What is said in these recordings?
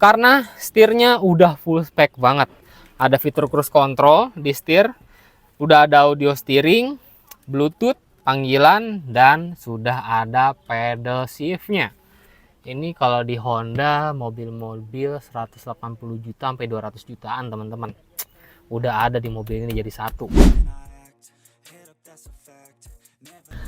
karena setirnya udah full spek banget. Ada fitur cruise control di setir, udah ada audio steering, Bluetooth, panggilan, dan sudah ada pedal shiftnya. Ini kalau di Honda mobil-mobil 180 juta sampai 200 jutaan teman-teman. Udah ada di mobil ini jadi satu.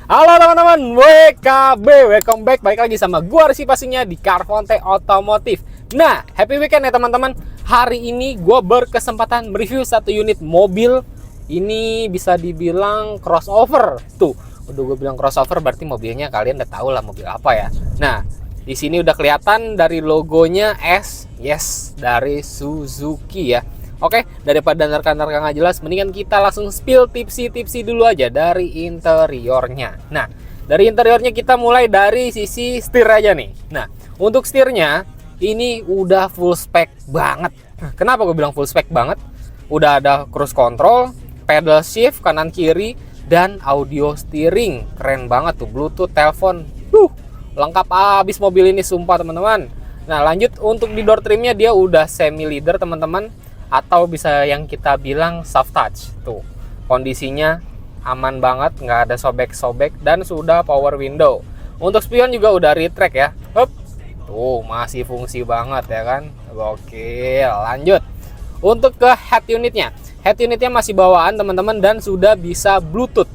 Halo teman-teman, WKB, welcome back. Balik lagi sama gua Rizky pastinya di Carfonte Otomotif. Nah, happy weekend ya teman-teman. Hari ini gua berkesempatan mereview satu unit mobil. Ini bisa dibilang crossover. Tuh, udah gue bilang crossover berarti mobilnya kalian udah tahu lah mobil apa ya. Nah, di sini udah kelihatan dari logonya S, yes, dari Suzuki ya. Oke, daripada nerka-nerka nggak jelas, mendingan kita langsung spill tipsi-tipsi dulu aja dari interiornya. Nah, dari interiornya kita mulai dari sisi setir aja nih. Nah, untuk setirnya ini udah full spek banget. Nah, kenapa gue bilang full spek banget? Udah ada cruise control, pedal shift kanan kiri, dan audio steering. Keren banget tuh, Bluetooth, telepon. Lengkap abis mobil ini sumpah teman-teman. Nah, lanjut untuk di door trimnya dia udah semi leather teman-teman, atau bisa yang kita bilang soft touch. Tuh, kondisinya aman banget, nggak ada sobek-sobek, dan sudah power window. Untuk spion juga udah retract ya. Hup. Tuh, masih fungsi banget ya kan. Gokil. Lanjut untuk ke head unitnya. Head unitnya masih bawaan teman-teman dan sudah bisa Bluetooth.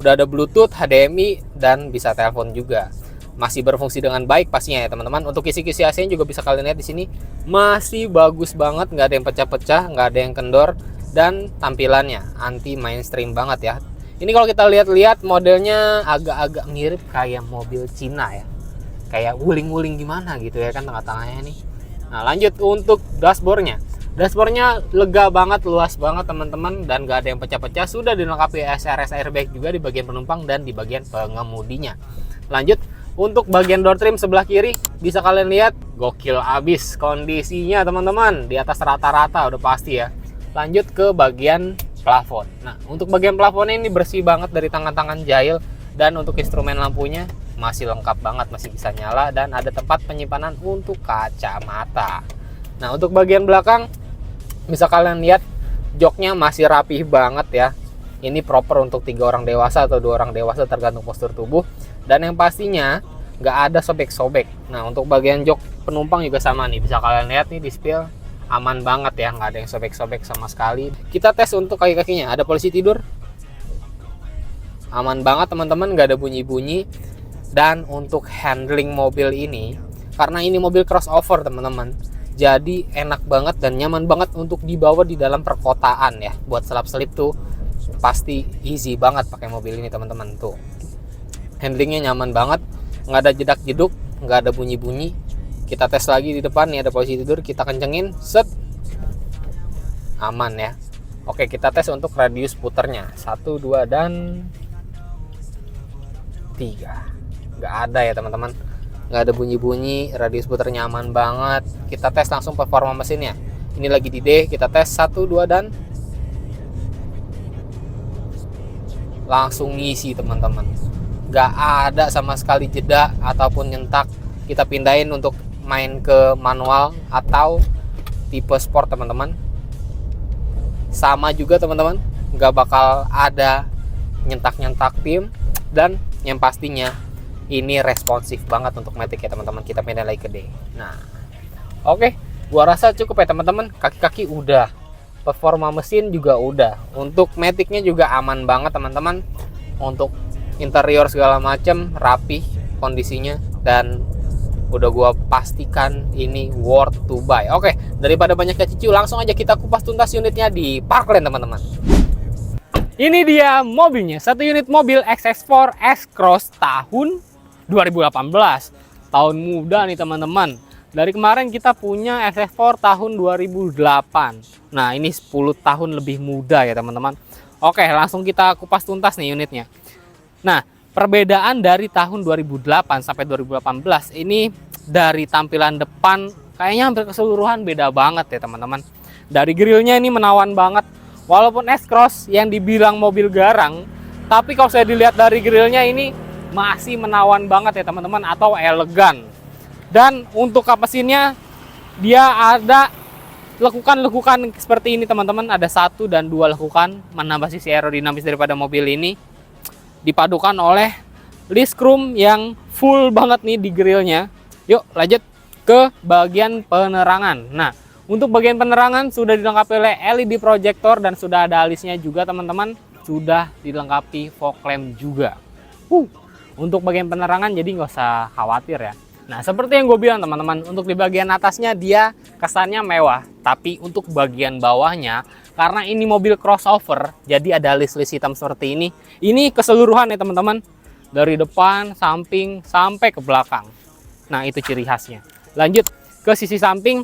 Udah ada Bluetooth, HDMI, dan bisa telepon juga. Masih berfungsi dengan baik pastinya ya teman-teman. Untuk kisi-kisi AC juga bisa kalian lihat di sini masih bagus banget, nggak ada yang pecah-pecah, nggak ada yang kendor, dan tampilannya anti mainstream banget ya. Ini kalau kita lihat-lihat modelnya agak-agak mirip kayak mobil Cina ya, kayak wuling-wuling gimana gitu ya kan tengah-tengahnya nih. Nah, lanjut untuk dashboardnya. Dashboardnya lega banget, luas banget teman-teman, dan gak ada yang pecah-pecah. Sudah dilengkapi SRS airbag juga di bagian penumpang dan di bagian pengemudinya. Lanjut untuk bagian door trim sebelah kiri, bisa kalian lihat gokil abis kondisinya teman-teman, di atas rata-rata udah pasti ya. Lanjut ke bagian plafon. Nah, untuk bagian plafonnya ini bersih banget dari tangan-tangan jahil, dan untuk instrumen lampunya masih lengkap banget, masih bisa nyala, dan ada tempat penyimpanan untuk kacamata. Nah, untuk bagian belakang bisa kalian lihat joknya masih rapih banget ya. Ini proper untuk 3 orang dewasa atau 2 orang dewasa tergantung postur tubuh, dan yang pastinya nggak ada sobek-sobek. Nah, untuk bagian jok penumpang juga sama nih, bisa kalian lihat nih di spill aman banget ya, nggak ada yang sobek-sobek sama sekali. Kita tes untuk kaki-kakinya, ada polisi tidur, aman banget teman-teman, nggak ada bunyi-bunyi. Dan untuk handling mobil ini, karena ini mobil crossover teman-teman, jadi enak banget dan nyaman banget untuk dibawa di dalam perkotaan ya. Buat selap-selip tuh pasti easy banget pakai mobil ini teman-teman. Tuh, handlingnya nyaman banget, nggak ada jedak-jeduk, nggak ada bunyi-bunyi. Kita tes lagi di depan nih, ada posisi tidur, kita kencengin, set, aman ya. Oke, kita tes untuk radius puternya, 1, 2, dan 3. Nggak ada ya teman-teman, nggak ada bunyi-bunyi, radius puternya aman banget. Kita tes langsung performa mesinnya. Ini lagi di D, kita tes 1, 2, dan langsung ngisi teman-teman. Nggak ada sama sekali jeda ataupun nyentak. Kita pindahin untuk main ke manual atau tipe sport teman-teman, sama juga teman-teman, nggak bakal ada nyentak-nyentak tim. Dan yang pastinya ini responsif banget untuk matic ya teman-teman. Kita pindah lagi ke D. Nah, oke, gua rasa cukup ya teman-teman. Kaki-kaki udah, performa mesin juga udah. Untuk maticnya juga aman banget teman-teman. Untuk interior segala macam rapih kondisinya, dan udah gua pastikan ini worth to buy. Oke, daripada banyak cicu, langsung aja kita kupas tuntas unitnya di Parkland teman-teman. Ini dia mobilnya, satu unit mobil XX4 S-Cross tahun 2018. Tahun muda nih teman-teman. Dari kemarin kita punya XX4 tahun 2008. Nah, ini 10 tahun lebih muda ya teman-teman. Oke, langsung kita kupas tuntas nih unitnya. Nah, perbedaan dari tahun 2008 sampai 2018 ini dari tampilan depan kayaknya hampir keseluruhan beda banget ya teman-teman. Dari grillnya ini menawan banget. Walaupun S-Cross yang dibilang mobil garang, tapi kalau saya dilihat dari grillnya ini masih menawan banget ya teman-teman, atau elegan. Dan untuk kap mesinnya dia ada lekukan-lekukan seperti ini teman-teman. Ada 1 dan 2 lekukan, menambah sisi aerodinamis daripada mobil ini. Dipadukan oleh list chrome yang full banget nih di grillnya. Yuk lanjut ke bagian penerangan. Nah, untuk bagian penerangan sudah dilengkapi oleh LED projector dan sudah ada alisnya juga teman-teman. Sudah dilengkapi fog lamp juga. Untuk bagian penerangan jadi nggak usah khawatir ya. Nah, seperti yang gue bilang teman-teman, untuk di bagian atasnya dia kesannya mewah, tapi untuk bagian bawahnya, karena ini mobil crossover, jadi ada list-list hitam seperti ini. Ini keseluruhan ya teman-teman, dari depan, samping, sampai ke belakang. Nah, itu ciri khasnya. Lanjut ke sisi samping.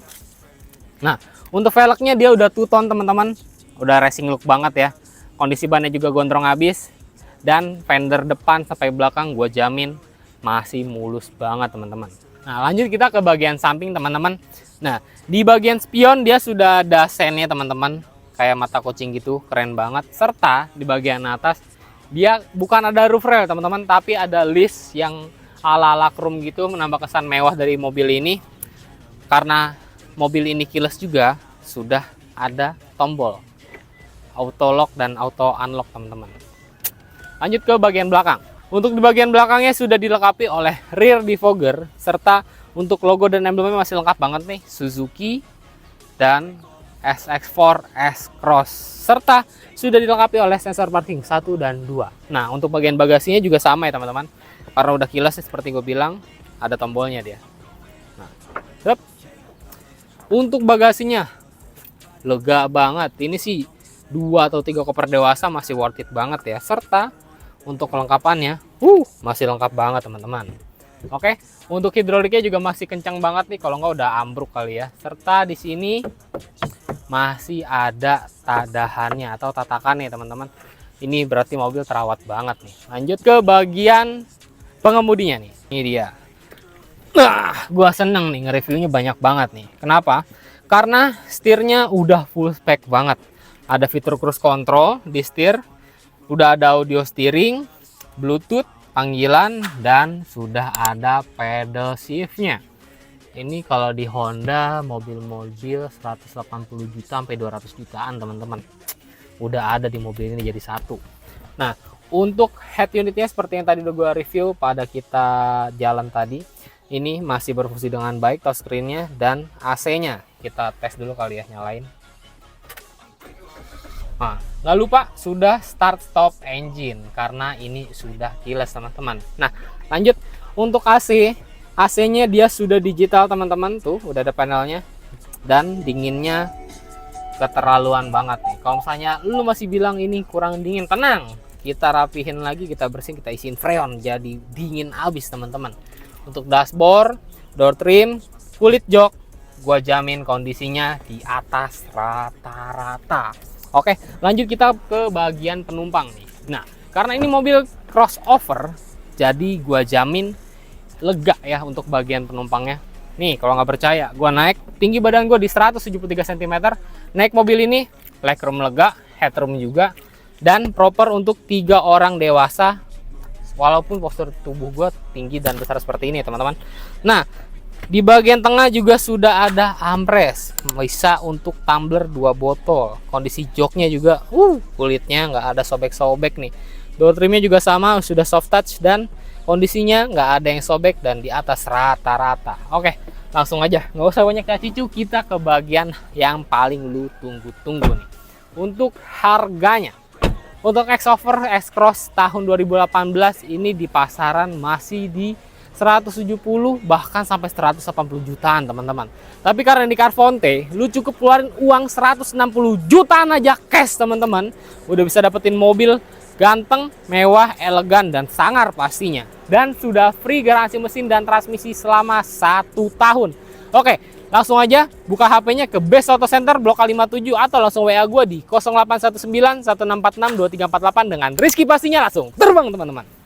Nah, untuk velgnya dia udah two-tone teman-teman, udah racing look banget ya. Kondisi bannya juga gondrong habis, dan fender depan sampai belakang gue jamin masih mulus banget teman-teman. Nah, lanjut kita ke bagian samping teman-teman. Nah, di bagian spion dia sudah ada sennya teman-teman, kayak mata kucing gitu, keren banget. Serta di bagian atas dia bukan ada roof rail teman-teman, tapi ada list yang ala-ala chrome gitu, menambah kesan mewah dari mobil ini. Karena mobil ini keyless juga, sudah ada tombol auto lock dan auto unlock teman-teman. Lanjut ke bagian belakang. Untuk di bagian belakangnya sudah dilengkapi oleh rear defogger, serta untuk logo dan emblemnya masih lengkap banget nih, Suzuki dan SX4 S-Cross, serta sudah dilengkapi oleh sensor parking 1 dan 2. Nah, untuk bagian bagasinya juga sama ya teman-teman, karena udah keyless seperti gue bilang, ada tombolnya dia. Nah, untuk bagasinya lega banget, ini sih 2 atau 3 koper dewasa masih worth it banget ya, serta untuk kelengkapannya, masih lengkap banget teman-teman. Oke, untuk hidroliknya juga masih kencang banget nih, kalau nggak udah ambruk kali ya. Serta di sini masih ada tadahannya atau tatakannya teman-teman. Ini berarti mobil terawat banget nih. Lanjut ke bagian pengemudinya nih. Ini dia. Nah, gua seneng nih nge-reviewnya banyak banget nih. Kenapa? Karena setirnya udah full spec banget. Ada fitur cruise control di setir. Udah ada audio steering, Bluetooth, panggilan, dan sudah ada pedal shiftnya. Ini kalau di Honda mobil-mobil 180 juta sampai 200 jutaan teman-teman. Udah ada di mobil ini jadi satu. Nah, untuk head unitnya seperti yang tadi udah gue review pada kita jalan tadi. Ini masih berfungsi dengan baik touchscreen-nya dan AC-nya. Kita tes dulu kali ya, nyalain. Nah, nggak lupa sudah start stop engine karena ini sudah keyless teman-teman. Nah, lanjut untuk AC-nya dia sudah digital teman-teman, tuh udah ada panelnya dan dinginnya keterlaluan banget nih. Kalau misalnya lu masih bilang ini kurang dingin, tenang, kita rapihin lagi, kita bersihin, kita isiin freon jadi dingin abis teman-teman. Untuk dashboard, door trim, kulit jok, gua jamin kondisinya di atas rata-rata. Oke, lanjut kita ke bagian penumpang nih. Nah, karena ini mobil crossover, jadi gua jamin lega ya untuk bagian penumpangnya. Nih, kalau nggak percaya, gua naik, tinggi badan gua di 173 cm, naik mobil ini, legroom lega, headroom juga, dan proper untuk 3 orang dewasa, walaupun postur tubuh gua tinggi dan besar seperti ini teman-teman. Nah, di bagian tengah juga sudah ada armrest, bisa untuk tumbler 2 botol. Kondisi joknya juga, kulitnya nggak ada sobek-sobek nih. Door trimnya juga sama, sudah soft touch dan kondisinya nggak ada yang sobek dan di atas rata-rata. Oke, langsung aja, nggak usah banyak cicu, kita ke bagian yang paling lu tunggu-tunggu nih. Untuk harganya, untuk crossover S-Cross tahun 2018 ini di pasaran masih di 170 bahkan sampai 180 jutaan teman-teman. Tapi karena di Carfonte lu cukup keluarin uang 160 jutaan aja cash teman-teman, udah bisa dapetin mobil ganteng, mewah, elegan, dan sangar pastinya. Dan sudah free garansi mesin dan transmisi selama 1 tahun. Oke, langsung aja buka HP-nya ke Best Auto Center Blok A57 atau langsung WA gue di 0819 1646 2348 dengan Rizky pastinya. Langsung terbang teman-teman.